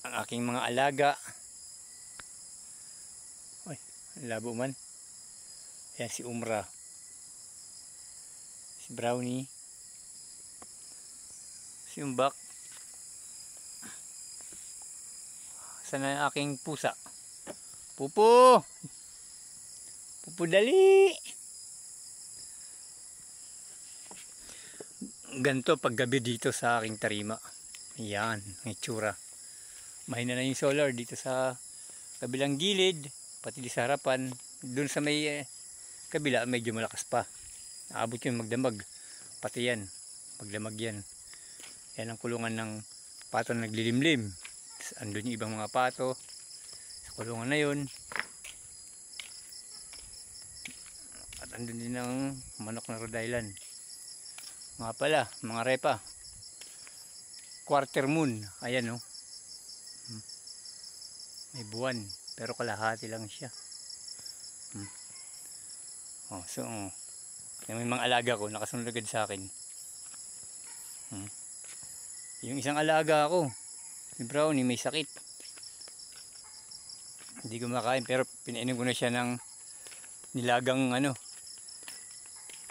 ang aking mga alaga. Ay, labo man. Ayan si Umra, si Brownie, si Umbak. Sana ang aking pusa? Pupo! Pupo, dali! Ganito paggabi dito sa aking tarima. Ayan, ang itsura. Mahina na yung solar dito sa kabilang gilid, pati di sa harapan. Doon sa may kabila, medyo malakas pa. Aabot yung magdamag. Pati yan, magdamag yan. Yan ang kulungan ng pato na naglilimlim. Andun yung ibang mga pato sa kulungan na yun. At andun din ang manok na Rhode Island. Mga pala, mga repa. Quarter moon. Ayan o. May buwan. Pero kalahati lang siya. Yung mga alaga ko, nakasunod agad sa akin. Yung isang alaga ko, si Brownie, may sakit. Hindi ko makain, pero pinainom ko na siya ng nilagang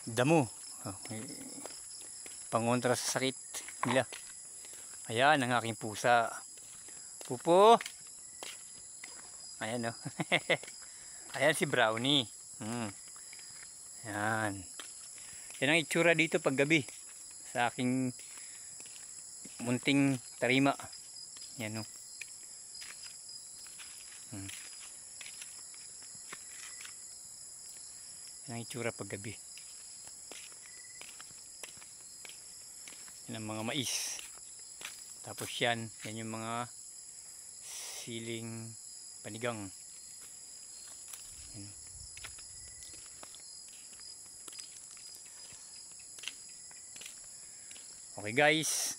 damo. Pangontra sa sakit nila. Ayan ang aking pusa. Pupo. Ayan o. Ayan si Brownie. Ayan. Yan ang itsura dito pag gabi sa aking munting tarima. Yan o. Yan ang itsura pag gabi. Yan ang mga mais. Tapos yan yung mga siling panigang. Yan. Okay guys,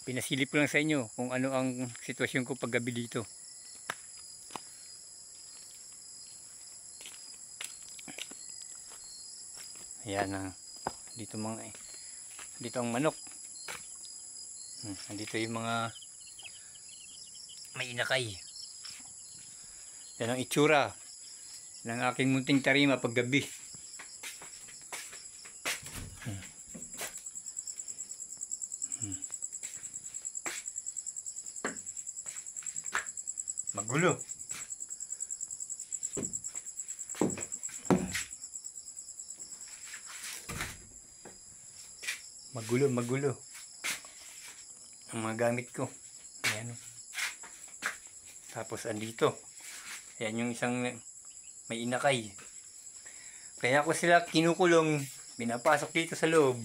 pinasilip ko lang sa inyo kung ano ang sitwasyon ko pag gabi dito. Ayan dito ang manok. Andito yung mga may inakay. Yan ang itsura ng aking munting tarima pag gabi. Magulo. Magulo ang mga gamit ko. Ayan. Tapos andito, ayan yung isang may inakay. Kaya ko sila kinukulong, binapasok dito sa loob.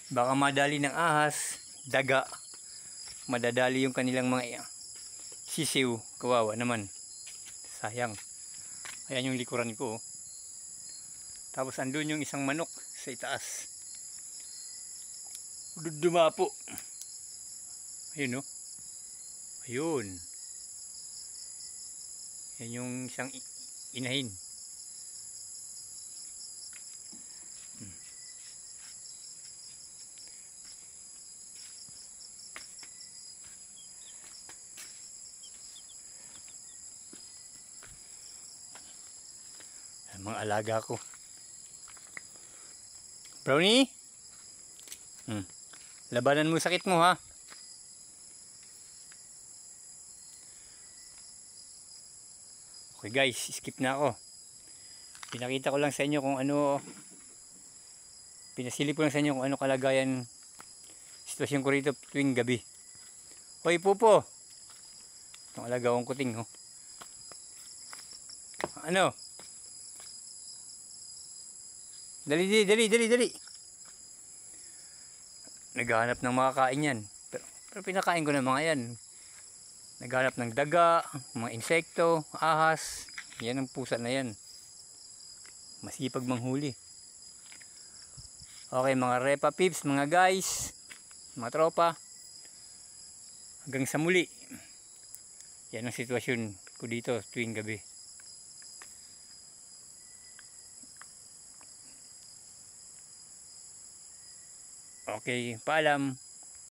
Baka madali ng ahas, daga, madadali yung kanilang mga sisiw. Kawawa naman, sayang. Ayan yung likuran ko. Tapos andun yung isang manok sa itaas, dumapo. Ayun o. Ayun. Yan yung isang inahin. Yan mga alaga ko. Brownie? Labanan mo sakit mo ha. Okay guys, skip na ako. Pinakita ko lang sa inyo kung ano, pinasilip ko lang sa inyo kung ano kalagayan sitwasyon ko rito tuwing gabi. Hoy Pupo, itong alaga kong kuting oh. Ano? Dali. Naghahanap ng makakain yan. Pero pinakain ko na mga yan. Naghanap ng daga, mga insekto, ahas. Yan ang pusa na yan. Masipag manghuli. Okay mga repa peeps, mga guys, mga tropa. Hanggang sa muli. Yan ang sitwasyon ko dito tuwing gabi. Okay, paalam.